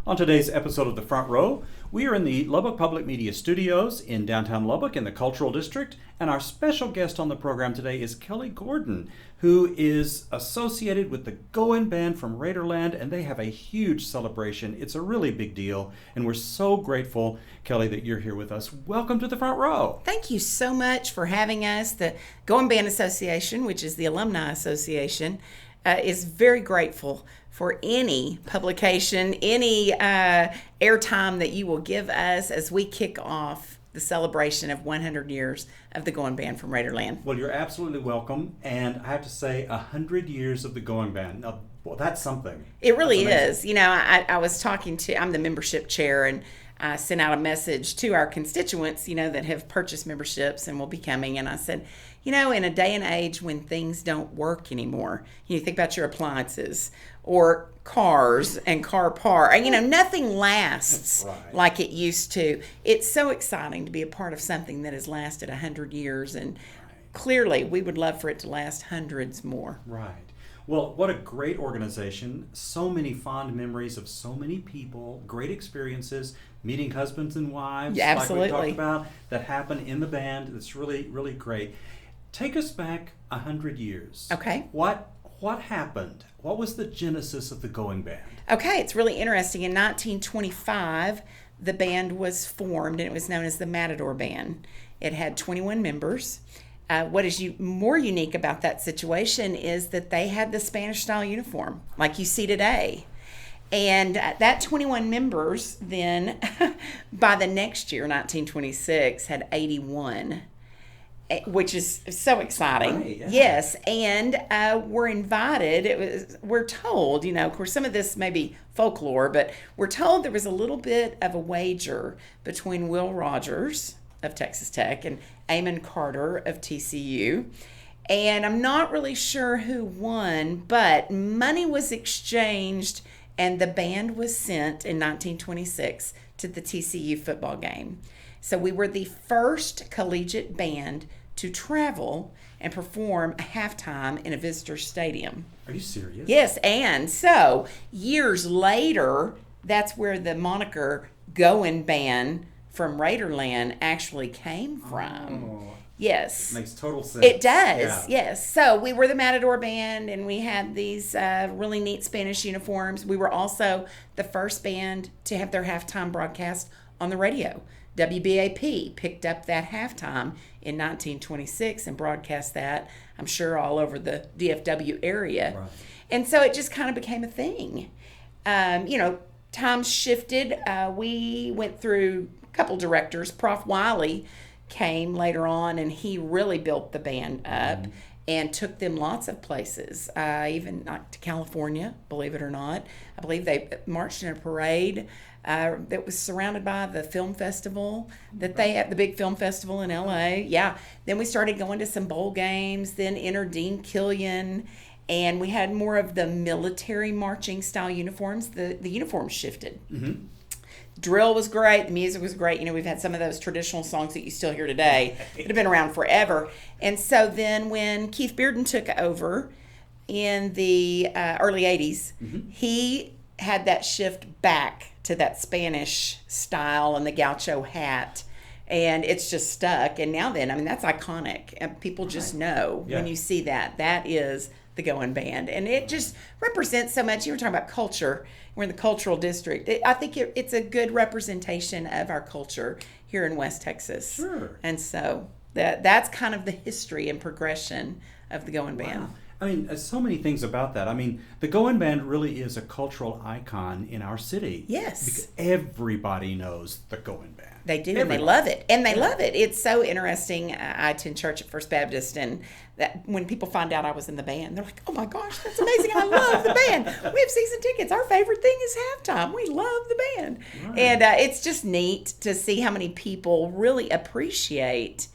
On today's episode of The Front Row, we are in the Lubbock Public Media Studios in downtown Lubbock in the Cultural District, and our special guest on the program today is Kelly Gordon, who is associated with the Goin band from Raiderland, and they have a huge celebration. It's a really big deal, and we're so grateful, Kelly, that you're here with us. Welcome to The Front Row. Thank you so much for having us. The Goin Band Association, which is the Alumni Association, is very grateful for any publication, any airtime that you will give us as we kick off the celebration of 100 years of the Goin Band from Raiderland. Well, you're absolutely welcome, and I have to say, 100 years of the Goin Band. Now, well, that's something. It really is. You know, I was talking to, I'm the membership chair, and I sent out a message to our constituents, you know, that have purchased memberships and will be coming, and I said, you know, in a day and age when things don't work anymore, you think about your appliances or cars and car part, you know, nothing lasts like it used to. It's so exciting to be a part of something that has lasted 100 years, and clearly we would love for it to last hundreds more. Right. Well, what a great organization. So many fond memories of so many people, great experiences, meeting husbands and wives, Yeah, absolutely. like we talked about, that happen in the band. It's really, really great. Take us back 100 years. Okay. What happened? What was the genesis of the Goin Band? Okay, it's really interesting. In 1925, the band was formed, and it was known as the Matador Band. It had 21 members. What is more unique about that situation is that they had the Spanish-style uniform, like you see today. And that 21 members then, by the next year, 1926, had 81. Which is so exciting. Right, yeah. Yes, and we're invited. We're told, you know, of course, some of this may be folklore, but we're told there was a little bit of a wager between Will Rogers of Texas Tech and Amon Carter of TCU. And I'm not really sure who won, but money was exchanged, and the band was sent in 1926 to the TCU football game. So we were the first collegiate band to travel and perform a halftime in a visitor stadium. Are you serious? Yes, and so years later, that's where the moniker Goin Band from Raiderland actually came from. Oh, yes. makes total sense. It does, yes. So we were the Matador Band, and we had these really neat Spanish uniforms. We were also the first band to have their halftime broadcast on the radio. WBAP picked up that halftime in 1926 and broadcast that, I'm sure, all over the DFW area. Right. And so it just kind of became a thing. You know, times shifted. We went through a couple directors. Prof. Wiley came later on, and he really built the band up and took them lots of places, even like to California, believe it or not. I believe they marched in a parade that was surrounded by the film festival that they had, the big film festival in LA. Yeah. Then we started going to some bowl games, then entered Dean Killian, and we had more of the military marching style uniforms. The uniforms shifted. Mm-hmm. Drill was great. The music was great. You know, we've had some of those traditional songs that you still hear today that have been around forever. And so then when Keith Bearden took over in the early 80s, he had that shift back to that Spanish style and the gaucho hat. And it's just stuck. And now then, I mean, that's iconic. And people just know when you see that, that is the Goin Band. And it just represents so much. You were talking about culture. We're in the cultural district. I think it's a good representation of our culture here in West Texas. Sure. And so that's kind of the history and progression of the Goin Band. Wow. I mean, there's so many things about that. I mean, the Goin Band really is a cultural icon in our city. Yes. Because everybody knows the Goin Band. They do, Everybody. and they love it. And they love it. It's so interesting. I attend church at First Baptist, and that when people find out I was in the band, they're like, oh my gosh, that's amazing. I love the band. We have season tickets. Our favorite thing is halftime. We love the band. Right. And it's just neat to see how many people really appreciate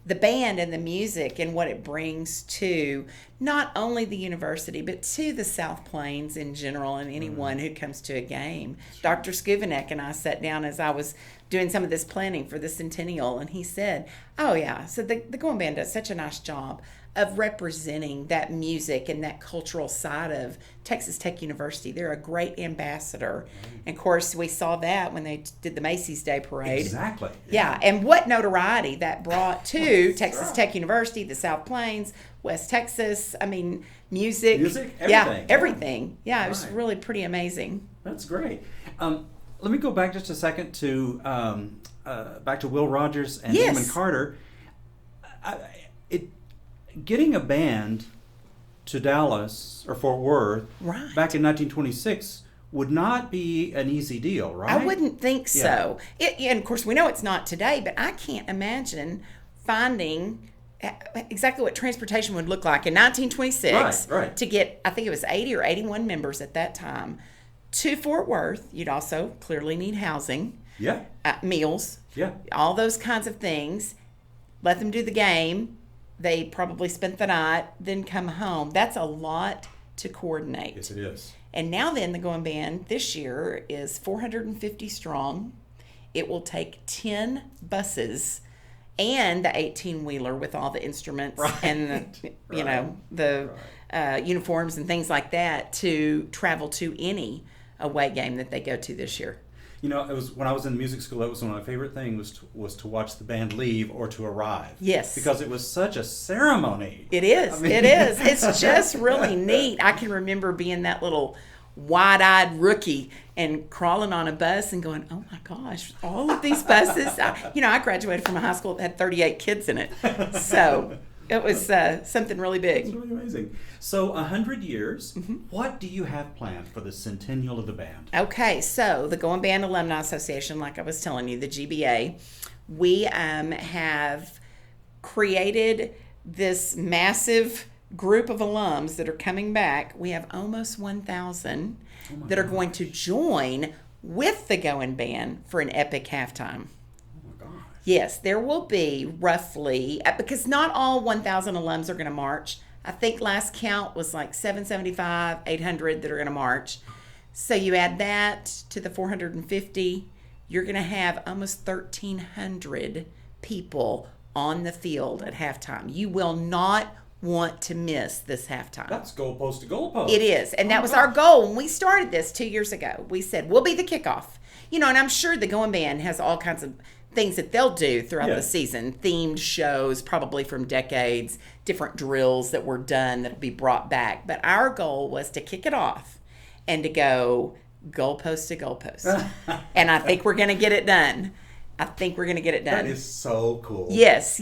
the band and the music and what it brings to not only the university, but to the South Plains in general and anyone who comes to a game. Sure. Dr. Skuvanek and I sat down as I was doing some of this planning for the Centennial, and he said, oh yeah, so the Goin Band does such a nice job of representing that music and that cultural side of Texas Tech University. They're a great ambassador. And of course, we saw that when they did the Macy's Day Parade. Exactly. Yeah, and what notoriety that brought to Texas Tech University, the South Plains, West Texas. I mean, music. Music, everything. Yeah, everything. Yeah, it was Right. really pretty amazing. That's great. Let me go back just a second to back to Will Rogers and Yes. Damon Carter. Getting a band to Dallas or Fort Worth Right. back in 1926 would not be an easy deal, right? I wouldn't think so. And of course, we know it's not today, but I can't imagine finding exactly what transportation would look like in 1926 Right. to get, I think it was 80 or 81 members at that time, to Fort Worth. You'd also clearly need housing, Yeah. meals, Yeah. all those kinds of things. Let them do the game. They probably spent the night, then come home. That's a lot to coordinate. Yes, it is. And now then, the Goin Band this year is 450 strong. It will take 10 buses and the 18-wheeler with all the instruments and the uniforms and things like that to travel to any away game that they go to this year. You know, it was when I was in music school. That was one of my favorite things was to watch the band leave or to arrive. Yes, because it was such a ceremony. It is. It is. It's just really neat. I can remember being that little wide-eyed rookie and crawling on a bus and going, "Oh my gosh, all of these buses!" I graduated from a high school that had 38 kids in it, so it was something really big. It's really amazing. So 100 years. What do you have planned for the centennial of the band? Okay, so the Goin Band Alumni Association, like I was telling you, the GBA, we have created this massive group of alums that are coming back. We have almost 1,000 that are going to join with the Goin Band for an epic halftime. Yes, there will be roughly, because not all 1,000 alums are going to march. I think last count was like 775, 800 that are going to march. So you add that to the 450, you're going to have almost 1,300 people on the field at halftime. You will not want to miss this halftime. That's goalpost to goalpost. It is. And that was our goal when we started this 2 years ago. We said, we'll be the kickoff. And I'm sure the Goin Band has all kinds of things that they'll do throughout the season, themed shows, probably from decades, different drills that were done that'll be brought back. But our goal was to kick it off and to go goalpost to goalpost. And I think we're going to get it done. That is so cool. Yes.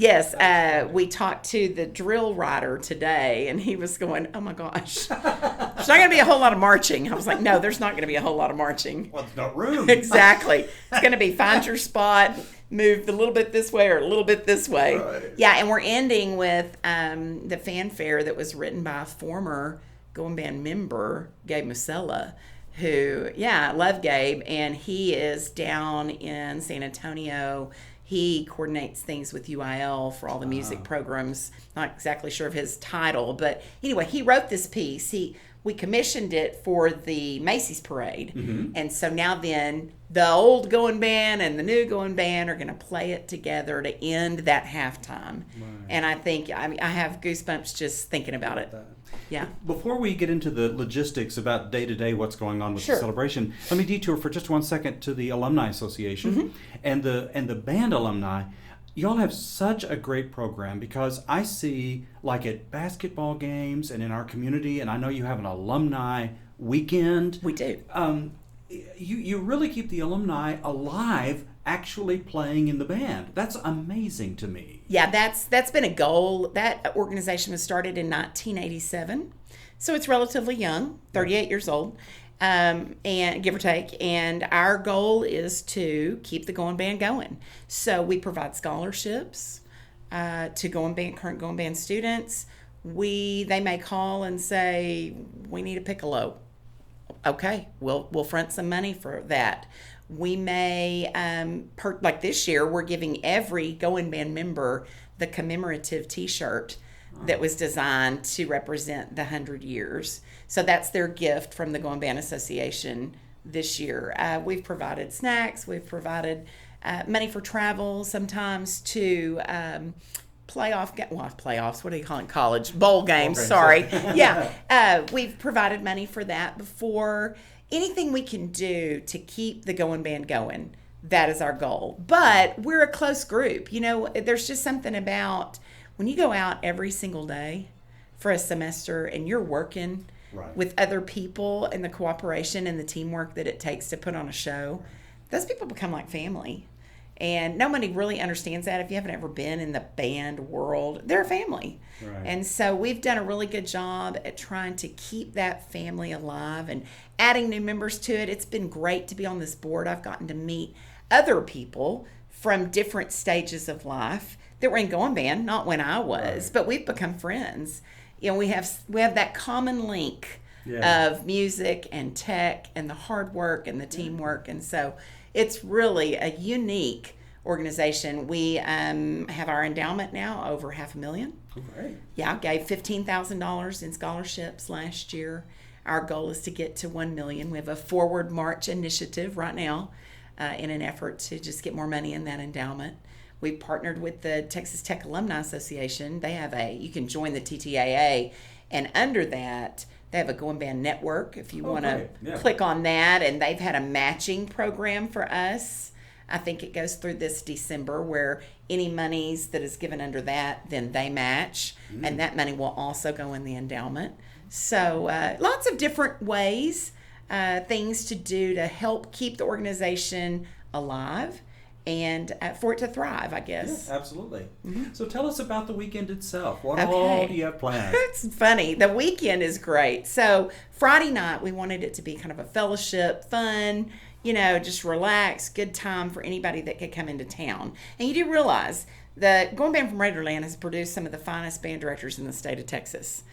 We talked to the drill rider today, and he was going, "Oh my gosh, there's not going to be a whole lot of marching." I was like, "No, there's not going to be a whole lot of marching." Well, there's no room. Exactly. It's going to be find your spot, move a little bit this way or a little bit this way. Right. Yeah, and we're ending with the fanfare that was written by a former Goin Band member, Gabe Musella, who, I love Gabe, and he is down in San Antonio. He coordinates things with UIL for all the music programs. Not exactly sure of his title, but anyway, he wrote this piece. We commissioned it for the Macy's Parade, and so now then the old Goin Band and the new Goin Band are going to play it together to end that halftime. Right. And I think I have goosebumps just thinking about it. Yeah. Before we get into the logistics about day-to-day what's going on with the celebration, let me detour for just 1 second to the Alumni Association and the band alumni. Y'all have such a great program because I see, like at basketball games and in our community, and I know you have an alumni weekend. We do. You really keep the alumni alive, actually playing in the band. That's amazing to me. Yeah, that's been a goal. That organization was started in 1987, so it's relatively young, 38 years old, and give or take. And our goal is to keep the Goin Band going. So we provide scholarships to current Goin Band students. They may call and say, "We need a piccolo." Okay, we'll front some money for that. We may, like this year, we're giving every Goin Band member the commemorative T-shirt that was designed to represent the 100 years. So that's their gift from the Goin Band Association this year. We've provided snacks. We've provided money for travel sometimes to playoffs, what do you call it, college bowl games, games, sorry. Yeah, we've provided money for that before. Anything we can do to keep the Goin band going, that is our goal. But we're a close group. You know, there's just something about when you go out every single day for a semester and you're working with other people and the cooperation and the teamwork that it takes to put on a show, those people become like family. And nobody really understands that. If you haven't ever been in the band world, they're a family. Right. And so we've done a really good job at trying to keep that family alive and adding new members to it. It's been great to be on this board. I've gotten to meet other people from different stages of life that were in Goin band, not when I was, but we've become friends. You know, we have that common link of music and tech and the hard work and the teamwork. And so it's really a unique organization. We have our endowment now over $500,000. Great. Yeah, I gave $15,000 in scholarships last year. Our goal is to get to $1 million. We have a Forward March initiative right now in an effort to just get more money in that endowment. We've partnered with the Texas Tech Alumni Association. They have you can join the TTAA, and under that, they have a Goin band network if you want to click on that. And they've had a matching program for us. I think it goes through this December where any monies that is given under that, then they match. And that money will also go in the endowment. So lots of different ways, things to do to help keep the organization alive and for it to thrive, I guess. Yeah, absolutely. So tell us about the weekend itself. What all do you have planned? It's funny. The weekend is great. So Friday night, we wanted it to be kind of a fellowship, fun, you know, just relax, good time for anybody that could come into town. And you do realize the Goin band from Raiderland has produced some of the finest band directors in the state of Texas.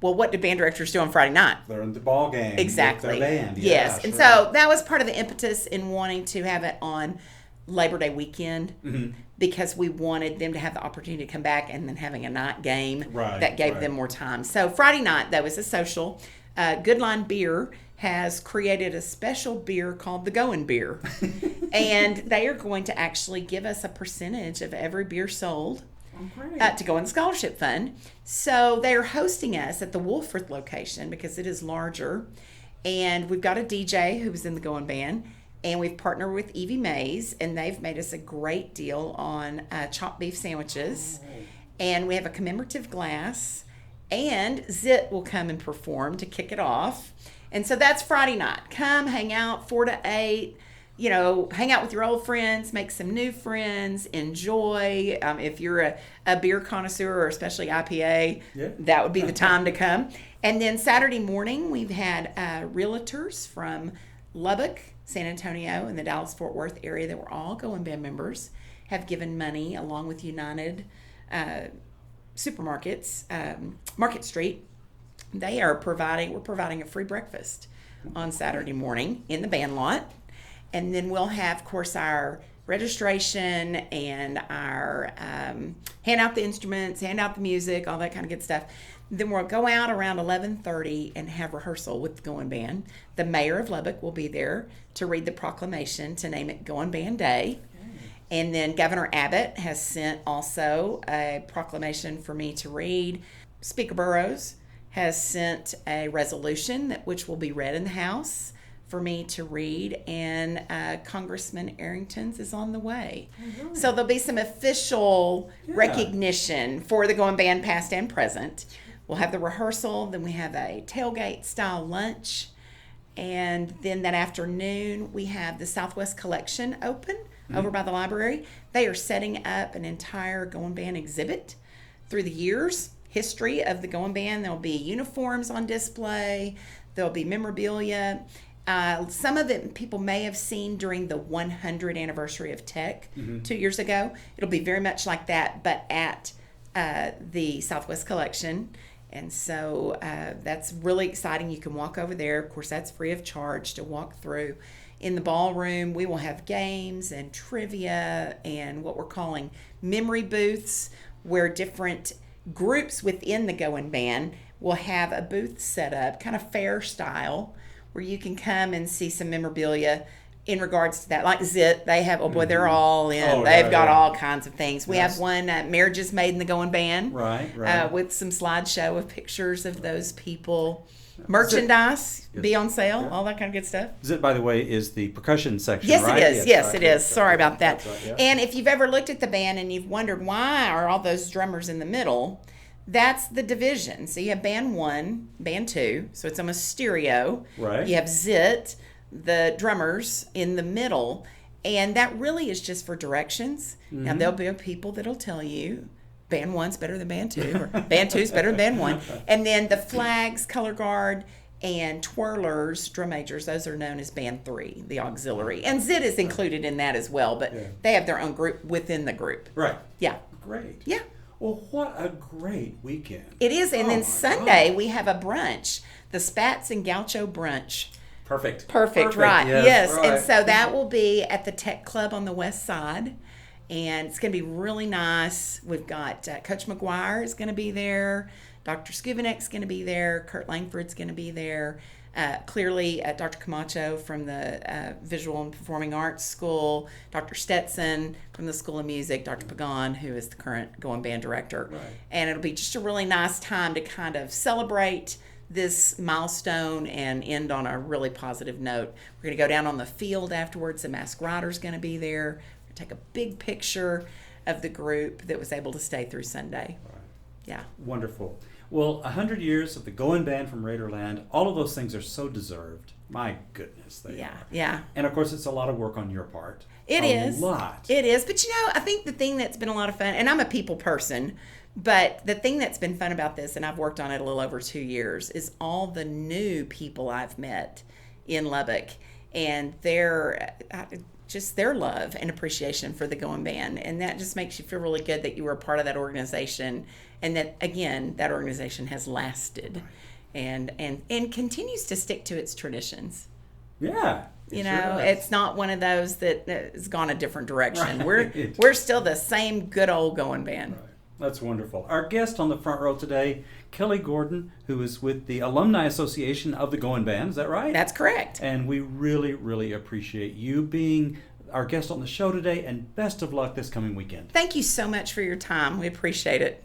Well, what do band directors do on Friday night? They're in the ball game. Exactly. With their band. Yes. Yeah, and so that was part of the impetus in wanting to have it on Labor Day weekend because we wanted them to have the opportunity to come back and then having a night game that gave them more time. So Friday night, that was a social. Good Line Beer has created a special beer called the Goin beer. And they are going to actually give us a percentage of every beer sold to go in the scholarship fund. So they're hosting us at the Wolfforth location because it is larger. And we've got a DJ who was in the Goin band. And we've partnered with Evie Mays, and they've made us a great deal on chopped beef sandwiches. And we have a commemorative glass. And Zit will come and perform to kick it off. And so that's Friday night. Come, hang out, 4 to 8. You know, hang out with your old friends, make some new friends, enjoy. If you're a beer connoisseur, or especially IPA, that would be the time to come. And then Saturday morning, we've had realtors from Lubbock, San Antonio, and the Dallas-Fort Worth area that were all Goin band members have given money along with United Supermarkets, Market Street. We're providing a free breakfast on Saturday morning in the band lot. And then we'll have, of course, our registration and our hand out the instruments, hand out the music, all that kind of good stuff. Then we'll go out around 11:30 and have rehearsal with the Goin band. The mayor of Lubbock will be there to read the proclamation to name it Goin Band Day. And then Governor Abbott has sent also a proclamation for me to read. Speaker Burrows has sent a resolution which will be read in the House for me to read, and Congressman Arrington's is on the way. So there'll be some official recognition for the Goin band past and present. We'll have the rehearsal, then we have a tailgate style lunch, and then that afternoon we have the Southwest Collection open over by the library. They are setting up an entire Goin band exhibit through the years, history of the Goin band. There'll be uniforms on display, there'll be memorabilia. Some of it people may have seen during the 100th anniversary of Tech 2 years ago. It'll be very much like that, but at the Southwest Collection. And so that's really exciting. You can walk over there. Of course, that's free of charge to walk through. In the ballroom, we will have games and trivia and what we're calling memory booths, where different groups within the Goin band will have a booth set up, kind of fair style, where you can come and see some memorabilia in regards to that. Like Zit, they have, oh boy, they're all in. Oh, They've yeah, got yeah. all kinds of things. We Yes. have one, Marriages Made in the Goin Band. Right. With some slideshow of pictures of those people. Merchandise, be on sale, all that kind of good stuff. Zit, by the way, is the percussion section, Yes, right? it is. Yes, right. it is. Sorry about that. That's right, yeah. And if you've ever looked at the band and you've wondered why are all those drummers in the middle, that's the division. So you have band 1, band 2, so it's almost stereo. Right. You have Zit, the drummers, in the middle, and that really is just for directions. Now there'll be people that'll tell you band 1's better than band 2, or band 2's better than band 1. And then the flags, color guard, and twirlers, drum majors, those are known as band 3, the auxiliary. And Zit is included in that as well, but they have their own group within the group. Right. Yeah. Great. Yeah. Well, what a great weekend. It is. And Oh, then my Sunday, God. we have a brunch, the Spats and Gaucho Brunch. Perfect, Right. Yes. right. And so that will be at the Tech Club on the west side. And it's going to be really nice. We've got Coach McGuire is going to be there. Dr. Skuvenek's going to be there. Kurt Langford's going to be there. Clearly, Dr. Camacho from the Visual and Performing Arts School. Dr. Stetson from the School of Music. Dr. Pagan, who is the current Goin Band director. Right. And it'll be just a really nice time to kind of celebrate this milestone and end on a really positive note. We're going to go down on the field afterwards. The Masked Rider's going to be there. We're going to take a big picture of the group that was able to stay through Sunday. Right. Yeah. Wonderful. Well, 100 years of the Goin Band from Raiderland, all of those things are so deserved. My goodness, they are. Yeah. And of course, it's a lot of work on your part. It is. A lot. It is. But I think the thing that's been a lot of fun, and I'm a people person, but the thing that's been fun about this, and I've worked on it a little over 2 years, is all the new people I've met in Lubbock and their love and appreciation for the Goin Band. And that just makes you feel really good that you were a part of that organization and that, again, that organization has lasted and continues to stick to its traditions. Yeah. It's not one of those that has gone a different direction. Right. We're still the same good old Goin Band. Right. That's wonderful. Our guest on the front row today, Kelly Gordon, who is with the Alumni Association of the Goin Band. Is that right? That's correct. And we really, really appreciate you being our guest on the show today, and best of luck this coming weekend. Thank you so much for your time. We appreciate it.